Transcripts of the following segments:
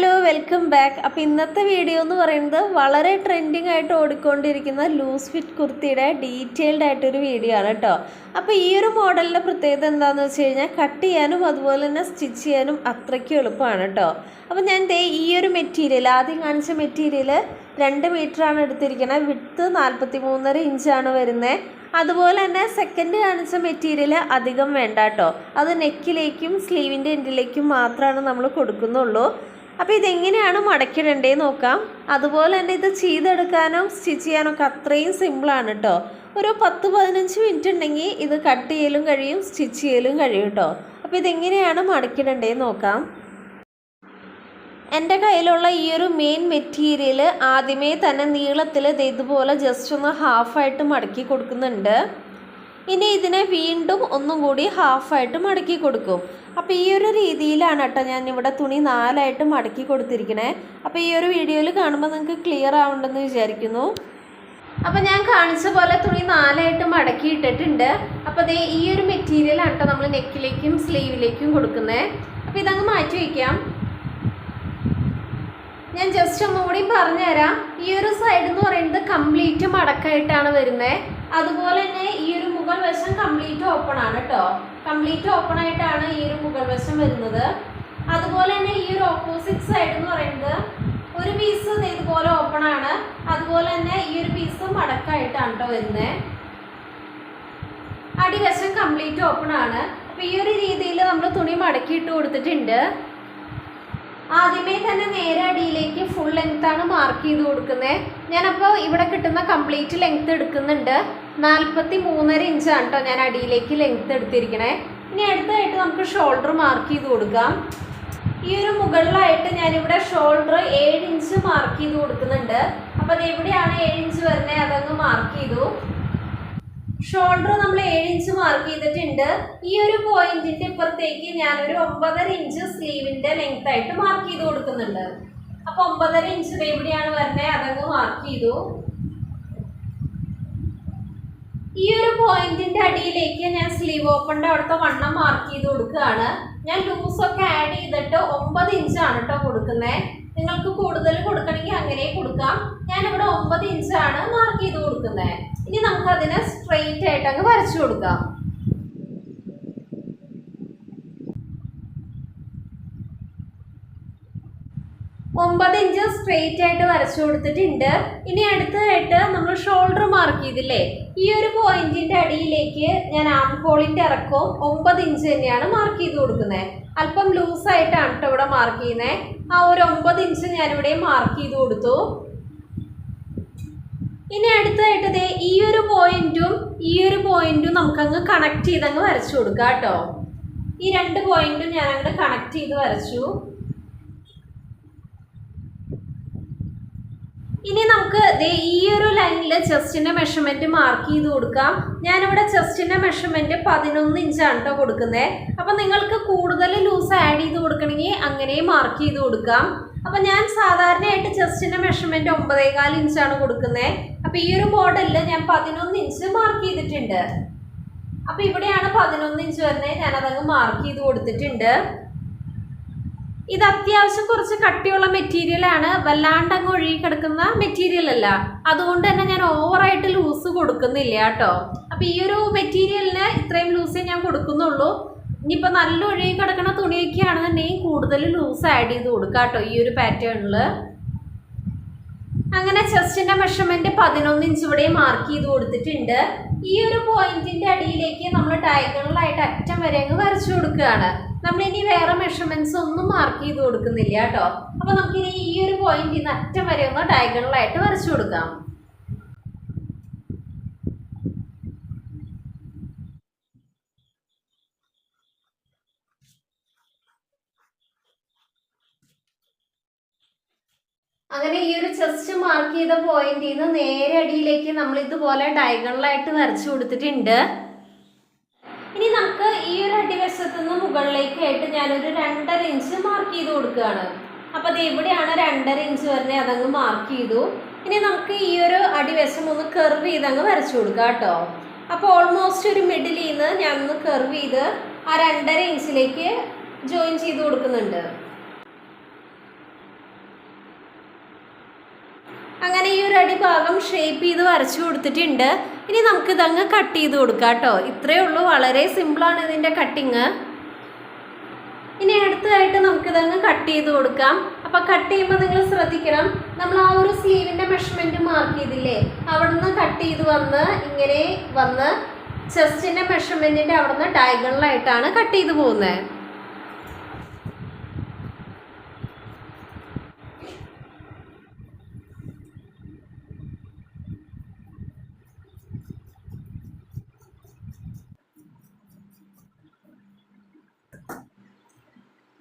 Hello welcome back. അപ്പോൾ ഇന്നത്തെ video എന്ന് പറയുന്നത് വളരെ ട്രെൻഡിങ് ആയിട്ട് ഓടിക്കൊണ്ടിരിക്കുന്ന ലൂസ് ഫിറ്റ് കുർത്തിയുടെ ഡീറ്റെയിൽഡ് ആയിട്ടൊരു വീഡിയോ ആണ് കേട്ടോ. അപ്പോൾ ഈ ഒരു മോഡലിൻ്റെ പ്രത്യേകത എന്താണെന്ന് വെച്ച് കഴിഞ്ഞാൽ കട്ട് ചെയ്യാനും അതുപോലെ തന്നെ സ്റ്റിച്ച് ചെയ്യാനും അത്രയ്ക്കും എളുപ്പമാണ് കേട്ടോ. അപ്പോൾ ഞാൻ ഈ ഒരു മെറ്റീരിയൽ ആദ്യം കാണിച്ച മെറ്റീരിയൽ 2 മീറ്ററാണ് എടുത്തിരിക്കുന്നത്. വിഡ്ത്ത് 43.5 ഇഞ്ചാണ് വരുന്നത്. അതുപോലെ തന്നെ സെക്കൻഡ് കാണിച്ച മെറ്റീരിയൽ അധികം വേണ്ട കേട്ടോ. അത് നെക്കിലേക്കും സ്ലീവിൻ്റെ എൻഡിലേക്കും മാത്രമാണ് നമ്മൾ കൊടുക്കുന്നുള്ളൂ. അപ്പോൾ ഇതെങ്ങനെയാണ് മടക്കിടേണ്ടതെന്ന് നോക്കാം. അതുപോലെ തന്നെ ഇത് ചെയ്തെടുക്കാനോ സ്റ്റിച്ച് ചെയ്യാനോ ഒക്കെ അത്രയും സിമ്പിളാണ് കേട്ടോ. ഒരു 10-15 മിനിറ്റ് ഉണ്ടെങ്കിൽ ഇത് കട്ട് ചെയ്യലും കഴിയും സ്റ്റിച്ച് ചെയ്യലും കഴിയും കേട്ടോ. അപ്പോൾ ഇതെങ്ങനെയാണ് മടക്കിടേണ്ടതെന്ന് നോക്കാം. എൻ്റെ കയ്യിലുള്ള ഈ ഒരു മെയിൻ മെറ്റീരിയൽ ആദ്യമേ തന്നെ നീളത്തിൽ ഇതുപോലെ ജസ്റ്റ് ഒന്ന് ഹാഫായിട്ട് മടക്കി കൊടുക്കുന്നുണ്ട്. ഇനി ഇതിനെ വീണ്ടും ഒന്നും കൂടി ഹാഫായിട്ട് മടക്കി കൊടുക്കും. അപ്പോൾ ഈ ഒരു രീതിയിലാണ് കേട്ടോ ഞാൻ ഇവിടെ തുണി 4ആയിട്ട് മടക്കി കൊടുത്തിരിക്കണേ. അപ്പോൾ ഈ ഒരു വീഡിയോയിൽ കാണുമ്പോൾ നിങ്ങൾക്ക് ക്ലിയർ ആവുണ്ടെന്ന് വിചാരിക്കുന്നു. അപ്പോൾ ഞാൻ കാണിച്ച പോലെ തുണി 4ആയിട്ട് മടക്കി ഇട്ടിട്ടുണ്ട്. അപ്പോൾ ഈ ഒരു മെറ്റീരിയലാണ് കേട്ടോ നമ്മൾ നെക്കിലേക്കും സ്ലീവിലേക്കും കൊടുക്കുന്നത്. അപ്പോൾ ഇതങ്ങ് മാറ്റി വയ്ക്കാം. ഞാൻ ജസ്റ്റ് ഒന്നുകൂടി പറഞ്ഞുതരാം. ഈ ഒരു സൈഡ് എന്ന് പറയുന്നത് കംപ്ലീറ്റ് മടക്കായിട്ടാണ് വരുന്നത്. അതുപോലെ തന്നെ ഈ ഒരു മുകൾ വശം കംപ്ലീറ്റ് ഓപ്പൺ ആണ് കേട്ടോ. കംപ്ലീറ്റ് ഓപ്പൺ ആയിട്ടാണ് ഈ ഒരു മുകൾ വശം വരുന്നത്. അതുപോലെ തന്നെ ഈ ഒരു ഓപ്പോസിറ്റ് സൈഡ് എന്ന് പറയുന്നത് ഒരു പീസ് ഇതുപോലെ ഓപ്പൺ ആണ്. അതുപോലെ തന്നെ ഈ ഒരു പീസ് മടക്കായിട്ടാണ് കേട്ടോ വരുന്നത്. അടിവശം കംപ്ലീറ്റ് ഓപ്പൺ ആണ്. അപ്പോൾ ഈ ഒരു രീതിയിൽ നമ്മൾ തുണി മടക്കിയിട്ട് കൊടുത്തിട്ടുണ്ട്. ആദ്യമേ തന്നെ നേരെ അടിയിലേക്ക് ഫുൾ ലെങ്ത്താണ് മാർക്ക് ചെയ്ത് കൊടുക്കുന്നത്. ഞാനപ്പോൾ ഇവിടെ കിട്ടുന്ന കംപ്ലീറ്റ് ലെങ്ത്ത് എടുക്കുന്നുണ്ട്. 43.5 ഇഞ്ചാണ് കേട്ടോ ഞാൻ അടിയിലേക്ക് ലെങ്ത്ത് എടുത്തിരിക്കണേ. ഇനി അടുത്തായിട്ട് നമുക്ക് ഷോൾഡർ മാർക്ക് ചെയ്ത് കൊടുക്കാം. ഈ ഒരു മുകളിലായിട്ട് ഞാനിവിടെ ഷോൾഡർ 7 ഇഞ്ച് മാർക്ക് ചെയ്ത് കൊടുക്കുന്നുണ്ട്. അപ്പോൾ അത് എവിടെയാണ് 7 ഇഞ്ച് വരുന്നത് അതങ്ങ് മാർക്ക് ചെയ്തു. ഷോൾഡർ നമ്മൾ 7 ഇഞ്ച് മാർക്ക് ചെയ്തിട്ടുണ്ട്. ഈ ഒരു പോയിന്റിന്റെ ഇപ്പുറത്തേക്ക് ഞാനൊരു 9.5 ഇഞ്ച് സ്ലീവിന്റെ ലെങ്ത് ആയിട്ട് മാർക്ക് ചെയ്ത് കൊടുക്കുന്നുണ്ട്. അപ്പോൾ 9.5 ഇഞ്ച് എവിടെയാണ് വരുന്നത് അതങ്ങ് മാർക്ക് ചെയ്തു. ഈ ഒരു പോയിന്റിന്റെ അടിയിലേക്ക് ഞാൻ സ്ലീവ് ഓപ്പണിന്റെ അവിടുത്തെ വണ്ണം മാർക്ക് ചെയ്ത് കൊടുക്കുകയാണ്. ഞാൻ ലൂസൊക്കെ ആഡ് ചെയ്തിട്ട് 9 ഇഞ്ചാണ് കേട്ടോ കൊടുക്കുന്നത്. നിങ്ങൾക്ക് കൂടുതൽ കൊടുക്കണമെങ്കിൽ അങ്ങനെ കൊടുക്കാം. ഞാനിവിടെ 9 ഇഞ്ചാണ് മാർക്ക് ചെയ്ത് കൊടുക്കുന്നത്. ഇനി നമുക്കതിനെ സ്ട്രെയിറ്റ് ആയിട്ട് അങ്ങ് വരച്ചു കൊടുക്കാം. ഒമ്പത് ഇഞ്ച് സ്ട്രെയിറ്റ് ആയിട്ട് വരച്ചു കൊടുത്തിട്ടുണ്ട്. ഇനി അടുത്തതായിട്ട് നമ്മൾ ഷോൾഡർ മാർക്ക് ചെയ്തില്ലേ, ഈ ഒരു പോയിന്റിന്റെ അടിയിലേക്ക് ഞാൻ ആം ഹോളിന്റെ ഇറക്കവും 9 ഇഞ്ച് തന്നെയാണ് മാർക്ക് ചെയ്ത് കൊടുക്കുന്നത്. അല്പം ലൂസായിട്ടാണ് കേട്ടോ ഇവിടെ മാർക്ക് ചെയ്യുന്നത്. ആ ഒരു 9 ഇഞ്ച് ഞാനിവിടെ മാർക്ക് ചെയ്ത് കൊടുത്തു. ഇനി അടുത്തതായിട്ട് ഈ ഒരു പോയിന്റും നമുക്കങ്ങ് കണക്ട് ചെയ്തങ്ങ് വരച്ചു കൊടുക്കാം കേട്ടോ. ഈ 2 പോയിന്റും ഞാൻ അങ്ങോട്ട് കണക്ട് ചെയ്ത് വരച്ചു. ഇനി നമുക്ക് ഈ ഒരു ലൈനിൽ ചെസ്റ്റിന്റെ മെഷർമെന്റ് മാർക്ക് ചെയ്ത് കൊടുക്കാം. ഞാനിവിടെ ചെസ്റ്റിന്റെ മെഷർമെന്റ് 11 ഇഞ്ചാണ് കേട്ടോ കൊടുക്കുന്നത്. അപ്പൊ നിങ്ങൾക്ക് കൂടുതൽ ലൂസ് ആഡ് ചെയ്ത് കൊടുക്കണമെങ്കിൽ അങ്ങനെ മാർക്ക് ചെയ്ത് കൊടുക്കാം. അപ്പൊ ഞാൻ സാധാരണയായിട്ട് ചെസ്റ്റിന്റെ മെഷർമെന്റ് 9.25 ഇഞ്ചാണ് കൊടുക്കുന്നത്. അപ്പൊ ഈ ഒരു മോഡലിൽ ഞാൻ 11 ഇഞ്ച് മാർക്ക് ചെയ്തിട്ടുണ്ട്. അപ്പൊ ഇവിടെയാണ് 11 ഇഞ്ച് വരുന്നത്. ഞാനതങ്ങ് മാർക്ക് ചെയ്ത് കൊടുത്തിട്ടുണ്ട്. ഇത് അത്യാവശ്യം കുറച്ച് കട്ടിയുള്ള മെറ്റീരിയലാണ്. വല്ലാണ്ട് അങ്ങ് ഒഴുകി കിടക്കുന്ന മെറ്റീരിയൽ അല്ല. അതുകൊണ്ട് തന്നെ ഞാൻ ഓവറായിട്ട് ലൂസ് കൊടുക്കുന്നില്ല കേട്ടോ. അപ്പൊ ഈ ഒരു മെറ്റീരിയലിന് ഇത്രയും ലൂസേ ഞാൻ കൊടുക്കുന്നുള്ളൂ. ഇനിയിപ്പോൾ നല്ല ഒഴുകി കിടക്കുന്ന തുണിയൊക്കെ ആണെന്നുണ്ടെങ്കിൽ കൂടുതൽ ലൂസ് ആഡ് ചെയ്ത് കൊടുക്കാം കേട്ടോ ഈ ഒരു പാറ്റേണിൽ. അങ്ങനെ ചെസ്റ്റിന്റെ മെഷർമെന്റ് 11 ഇഞ്ച് ഇവിടെ മാർക്ക് ചെയ്ത് കൊടുത്തിട്ടുണ്ട്. ഈ ഒരു പോയിന്റിന്റെ അടിയിലേക്ക് നമ്മൾ ഡയഗണലായിട്ട് അറ്റം വരെ അങ്ങ് വരച്ചു കൊടുക്കുകയാണ്. നമ്മളിനി വേറെ മെഷർമെന്റ്സ് ഒന്നും മാർക്ക് ചെയ്ത് കൊടുക്കുന്നില്ല കേട്ടോ. അപ്പൊ നമുക്കിനി ഈ ഒരു പോയിന്റിൽ നിന്ന് അറ്റം വരെ ഒന്ന് ഡയഗണലായിട്ട് വരച്ചു കൊടുക്കാം. അങ്ങനെ ഈ ഒരു ചെസ്റ്റ് മാർക്ക് ചെയ്ത പോയിന്റിൽ നിന്ന് നേരെ അടിയിലേക്ക് നമ്മൾ ഇതുപോലെ ഡയഗണലായിട്ട് വരച്ചു കൊടുത്തിട്ടുണ്ട്. ഇനി നമുക്ക് ഈ ഒരു അടിവശത്ത് നിന്ന് മുകളിലേക്കായിട്ട് ഞാനൊരു 2.5 ഇഞ്ച് മാർക്ക് ചെയ്ത് കൊടുക്കുകയാണ്. അപ്പൊ അത് എവിടെയാണ് 2.5 ഇഞ്ച് വരുന്നത് അതങ്ങ് മാർക്ക് ചെയ്തു. ഇനി നമുക്ക് ഈ ഒരു അടിവശം ഒന്ന് കർവ് ചെയ്ത് അങ്ങ് വരച്ചു കൊടുക്കാം കേട്ടോ. അപ്പോൾ ഓൾമോസ്റ്റ് ഒരു മിഡിലിൽ നിന്ന് ഞാൻ ഒന്ന് കർവ് ചെയ്ത് ആ 2.5 ഇഞ്ചിലേക്ക് ജോയിൻ ചെയ്ത് കൊടുക്കുന്നുണ്ട്. അങ്ങനെ ഈ ഒരു അടിഭാഗം ഷേപ്പ് ചെയ്ത് വരച്ചു കൊടുത്തിട്ടുണ്ട്. ഇനി നമുക്കിതങ്ങ് കട്ട് ചെയ്ത് കൊടുക്കാം കേട്ടോ. ഇത്രയേ ഉള്ളൂ, വളരെ സിമ്പിളാണ് ഇതിൻ്റെ കട്ടിങ്. ഇനി അടുത്തതായിട്ട് നമുക്കിതങ്ങ് കട്ട് ചെയ്ത് കൊടുക്കാം. അപ്പം കട്ട് ചെയ്യുമ്പോൾ നിങ്ങൾ ശ്രദ്ധിക്കണം, നമ്മൾ ആ ഒരു സ്ലീവിൻ്റെ മെഷർമെൻറ്റ് മാർക്ക് ചെയ്തില്ലേ, അവിടെ നിന്ന് കട്ട് ചെയ്ത് വന്ന് ഇങ്ങനെ വന്ന് ചെസ്റ്റിൻ്റെ മെഷർമെൻറ്റിൻ്റെ അവിടെ നിന്ന് ഡയഗണലായിട്ടാണ് കട്ട് ചെയ്ത് പോകുന്നത്.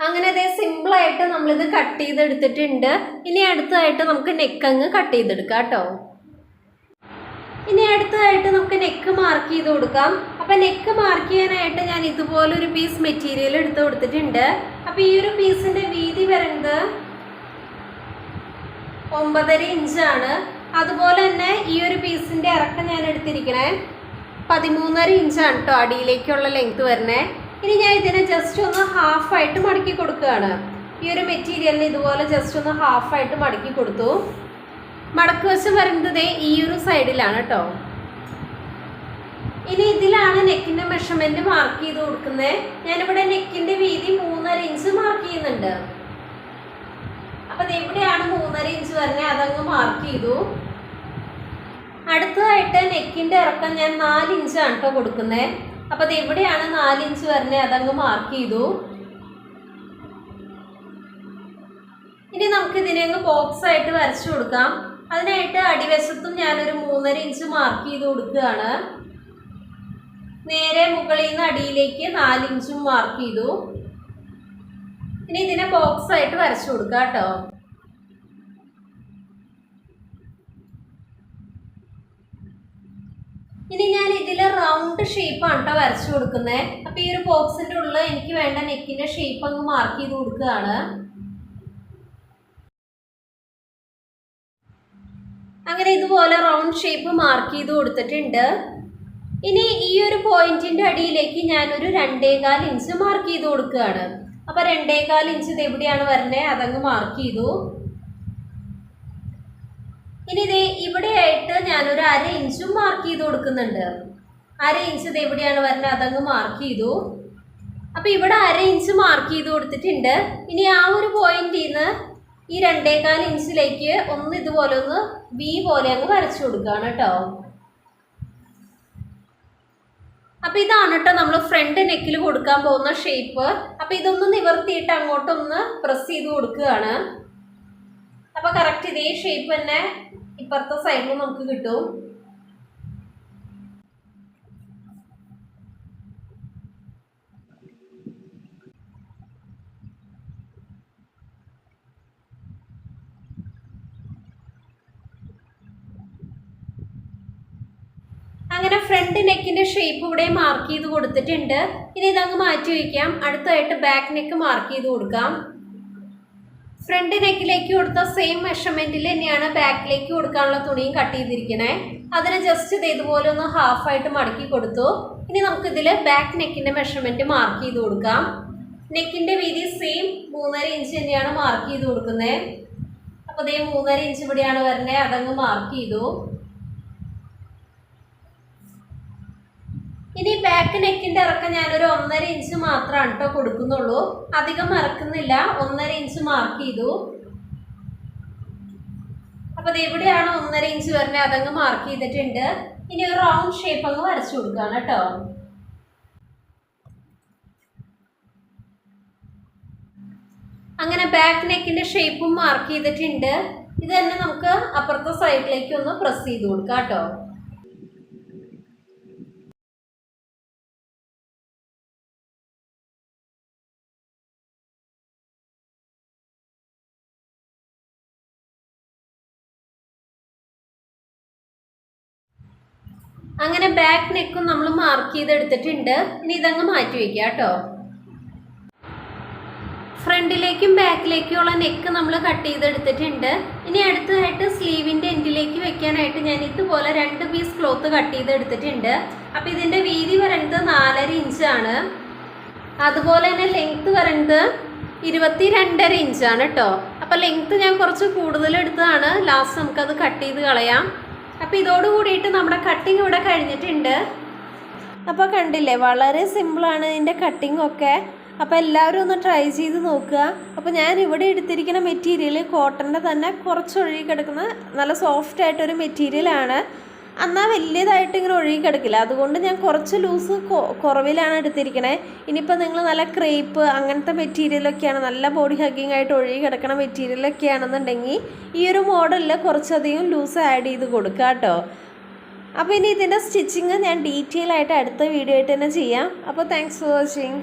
അങ്ങനെ അതേ സിമ്പിളായിട്ട് നമ്മളിത് കട്ട് ചെയ്തെടുത്തിട്ടുണ്ട്. ഇനി അടുത്തതായിട്ട് നമുക്ക് നെക്കങ്ങ് കട്ട് ചെയ്തെടുക്കാം കേട്ടോ. ഇനി അടുത്തതായിട്ട് നമുക്ക് നെക്ക് മാർക്ക് ചെയ്ത് കൊടുക്കാം. അപ്പം നെക്ക് മാർക്ക് ചെയ്യാനായിട്ട് ഞാൻ ഇതുപോലൊരു പീസ് മെറ്റീരിയൽ എടുത്ത് കൊടുത്തിട്ടുണ്ട്. അപ്പം ഈ ഒരു പീസിൻ്റെ വീതി വരുന്നത് 9.5 ഇഞ്ചാണ്. അതുപോലെ തന്നെ ഈ ഒരു പീസിൻ്റെ ഇറക്കം ഞാൻ എടുത്തിരിക്കണേ 13.5 ഇഞ്ചാണ് കേട്ടോ അടിയിലേക്കുള്ള ലെങ്ത് വരണേ. ഇനി ഞാൻ ഇതിനെ ജസ്റ്റ് ഒന്ന് ഹാഫായിട്ട് മടക്കി കൊടുക്കുകയാണ്. ഈ ഒരു മെറ്റീരിയലിന് ഇതുപോലെ ജസ്റ്റ് ഒന്ന് ഹാഫായിട്ട് മടക്കി കൊടുത്തു. മടക്ക് വശം വരുന്നത് ഈ ഒരു സൈഡിലാണ് കേട്ടോ. ഇനി ഇതിലാണ് നെക്കിൻ്റെ മെഷർമെൻറ്റ് മാർക്ക് ചെയ്ത് കൊടുക്കുന്നത്. ഞാനിവിടെ നെക്കിൻ്റെ വീതി 3.5 ഇഞ്ച് മാർക്ക് ചെയ്യുന്നുണ്ട്. അപ്പം എവിടെയാണ് 3.5 ഇഞ്ച് വരുന്നത് അതങ്ങ് മാർക്ക് ചെയ്തു. അടുത്തതായിട്ട് നെക്കിൻ്റെ ഇറക്കം ഞാൻ 4 ഇഞ്ചാണ് കേട്ടോ കൊടുക്കുന്നത്. അപ്പം അത് എവിടെയാണ് 4 ഇഞ്ച് വരുന്നത് അതങ്ങ് മാർക്ക് ചെയ്തു. ഇനി നമുക്കിതിനെ അങ്ങ് ബോക്സ് ആയിട്ട് വരച്ചു കൊടുക്കാം. അതിനായിട്ട് അടിവശത്തും ഞാനൊരു 3.5 ഇഞ്ച് മാർക്ക് ചെയ്ത് കൊടുക്കുകയാണ്. നേരെ മുകളിൽ നിന്ന് അടിയിലേക്ക് 4 ഇഞ്ചും മാർക്ക് ചെയ്തു. ഇനി ഇതിനെ ബോക്സ് ആയിട്ട് വരച്ചു കൊടുക്കാം കേട്ടോ. ഇനി ഞാൻ ഇതിൽ റൗണ്ട് ഷേപ്പാണ് കേട്ടോ വരച്ചു കൊടുക്കുന്നത്. അപ്പോൾ ഈ ഒരു ബോക്സിൻ്റെ ഉള്ളിൽ എനിക്ക് വേണ്ട നെക്കിൻ്റെ ഷേപ്പ് അങ്ങ് മാർക്ക് ചെയ്ത് കൊടുക്കുകയാണ്. അങ്ങനെ ഇതുപോലെ റൗണ്ട് ഷേപ്പ് മാർക്ക് ചെയ്ത് കൊടുത്തിട്ടുണ്ട്. ഇനി ഈ ഒരു പോയിന്റിൻ്റെ അടിയിലേക്ക് ഞാനൊരു 2.25 ഇഞ്ച് മാർക്ക് ചെയ്ത് കൊടുക്കുകയാണ്. അപ്പോൾ 2.25 ഇഞ്ച് ഇത് എവിടെയാണ് വരുന്നത് അതങ്ങ് മാർക്ക് ചെയ്തു. ഇനി ഇതേ ഇവിടെയായിട്ട് ഞാനൊരു 1/2 ഇഞ്ചും മാർക്ക് ചെയ്ത് കൊടുക്കുന്നുണ്ട്. 1/2 ഇഞ്ച് ഇത് എവിടെയാണ് വരുന്നത് അതങ്ങ് മാർക്ക് ചെയ്തു. അപ്പോൾ ഇവിടെ 1/2 ഇഞ്ച് മാർക്ക് ചെയ്ത് കൊടുത്തിട്ടുണ്ട്. ഇനി ആ ഒരു പോയിന്റിൽ നിന്ന് ഈ 2.25 ഇഞ്ചിലേക്ക് ഒന്ന് ഇതുപോലെ ഒന്ന് വി പോലെ അങ്ങ് വരച്ചു കൊടുക്കുകയാണ് കേട്ടോ. അപ്പോൾ ഇതാണ് കേട്ടോ നമ്മൾ ഫ്രണ്ട് നെക്കിൽ കൊടുക്കാൻ പോകുന്ന ഷേപ്പ്. അപ്പോൾ ഇതൊന്ന് നിവർത്തിയിട്ട് അങ്ങോട്ടൊന്ന് പ്രസ് ചെയ്ത് കൊടുക്കുകയാണ്. അപ്പോൾ കറക്റ്റ് ഇതേ ഷേപ്പ് തന്നെ ഇപ്പുറത്തെ സൈഡിൽ നമുക്ക് കിട്ടും. അങ്ങനെ ഫ്രണ്ട് നെക്കിൻ്റെ ഷേപ്പ് ഇവിടെ മാർക്ക് ചെയ്ത് കൊടുത്തിട്ടുണ്ട്. ഇനി ഇതങ്ങ് മാറ്റി വയ്ക്കാം. അടുത്തായിട്ട് ബാക്ക് നെക്ക് മാർക്ക് ചെയ്ത് കൊടുക്കാം. ഫ്രണ്ട് നെക്കിലേക്ക് കൊടുത്ത സെയിം മെഷർമെൻറ്റിൽ തന്നെയാണ് ബാക്കിലേക്ക് കൊടുക്കാനുള്ള തുണിയും കട്ട് ചെയ്തിരിക്കണേ. അതിന് ജസ്റ്റ് ഇത് ഇതുപോലെ ഒന്ന് ഹാഫായിട്ട് മടക്കി കൊടുത്തു. ഇനി നമുക്കിതിൽ ബാക്ക് നെക്കിൻ്റെ മെഷർമെൻറ്റ് മാർക്ക് ചെയ്ത് കൊടുക്കാം. നെക്കിൻ്റെ വീതി സെയിം 3.5 ഇഞ്ച് തന്നെയാണ് മാർക്ക് ചെയ്ത് കൊടുക്കുന്നത്. അപ്പോൾ ഇതേ 3.5 ഇഞ്ച് ഇവിടെയാണ് വരുന്നത് അതങ്ങ് മാർക്ക് ചെയ്തു. ഇനി ബാക്ക് നെക്കിൻ്റെ ഇറക്കം ഞാനൊരു 1.5 ഇഞ്ച് മാത്രമാണ് കേട്ടോ കൊടുക്കുന്നുള്ളൂ, അധികം ഇറക്കുന്നില്ല. 1.5 ഇഞ്ച് മാർക്ക് ചെയ്തു. അപ്പോൾ എവിടെയാണ് 1.5 ഇഞ്ച് വരുന്നത് അതങ്ങ് മാർക്ക് ചെയ്തിട്ടുണ്ട്. ഇനി ഒരു റൗണ്ട് ഷേപ്പ് അങ്ങ് വരച്ചു കൊടുക്കുകയാണ് കേട്ടോ. അങ്ങനെ ബാക്ക് നെക്കിൻ്റെ ഷേപ്പും മാർക്ക് ചെയ്തിട്ടുണ്ട്. ഇത് തന്നെ നമുക്ക് അപ്പുറത്തെ സൈഡിലേക്ക് ഒന്ന് പ്രസ് ചെയ്ത് കൊടുക്കാം കേട്ടോ. അങ്ങനെ ബാക്ക് നെക്കും നമ്മൾ മാർക്ക് ചെയ്തെടുത്തിട്ടുണ്ട്. ഇനി ഇതങ്ങ് മാറ്റി വയ്ക്കുക കേട്ടോ. ഫ്രണ്ടിലേക്കും ബാക്കിലേക്കുമുള്ള നെക്ക് നമ്മൾ കട്ട് ചെയ്തെടുത്തിട്ടുണ്ട്. ഇനി അടുത്തതായിട്ട് സ്ലീവിൻ്റെ എൻഡിലേക്ക് വെക്കാനായിട്ട് ഞാൻ ഇതുപോലെ 2 പീസ് ക്ലോത്ത് കട്ട് ചെയ്തെടുത്തിട്ടുണ്ട്. അപ്പോൾ ഇതിൻ്റെ വീതി വരുന്നത് 4.5 ഇഞ്ചാണ്. അതുപോലെ തന്നെ ലെങ്ത്ത് വരുന്നത് 22.5 ഇഞ്ചാണ് കേട്ടോ. അപ്പോൾ ലെങ്ത്ത് ഞാൻ കുറച്ച് കൂടുതൽ എടുത്തതാണ്. ലാസ്റ്റ് നമുക്കത് കട്ട് ചെയ്ത് കളയാം. അപ്പോൾ ഇതോട് കൂടിയിട്ട് നമ്മുടെ കട്ടിങ് ഇവിടെ കഴിഞ്ഞിട്ടുണ്ട്. അപ്പോൾ കണ്ടില്ലേ, വളരെ സിമ്പിളാണ് ഇതിൻ്റെ കട്ടിങ് ഒക്കെ. അപ്പോൾ എല്ലാവരും ഒന്ന് ട്രൈ ചെയ്ത് നോക്കുക. അപ്പോൾ ഞാൻ ഇവിടെ എടുത്തിരിക്കുന്ന മെറ്റീരിയൽ കോട്ടൻ്റെ തന്നെ കുറച്ച് ഒഴുകി കിടക്കുന്ന നല്ല സോഫ്റ്റ് ആയിട്ടൊരു മെറ്റീരിയലാണ്. എന്നാൽ വലിയതായിട്ട് ഇങ്ങനെ ഒഴുകി കിടക്കില്ല. അതുകൊണ്ട് ഞാൻ കുറച്ച് ലൂസ് കുറവിലാണ് എടുത്തിരിക്കണേ. ഇനിയിപ്പോൾ നിങ്ങൾ നല്ല ക്രേപ്പ് അങ്ങനത്തെ മെറ്റീരിയലൊക്കെയാണ്, നല്ല ബോഡി ഹഗ്ഗിങ് ആയിട്ട് ഒഴുകി കിടക്കണ മെറ്റീരിയലൊക്കെയാണെന്നുണ്ടെങ്കിൽ ഈ ഒരു മോഡലിൽ കുറച്ചധികം ലൂസ് ആഡ് ചെയ്ത് കൊടുക്കുക കേട്ടോ. അപ്പോൾ ഇനി ഇതിൻ്റെ സ്റ്റിച്ചിങ് ഞാൻ ഡീറ്റെയിൽ ആയിട്ട് അടുത്ത വീഡിയോ ആയിട്ട് തന്നെ ചെയ്യാം. അപ്പോൾ താങ്ക്സ് ഫോർ വാച്ചിങ്.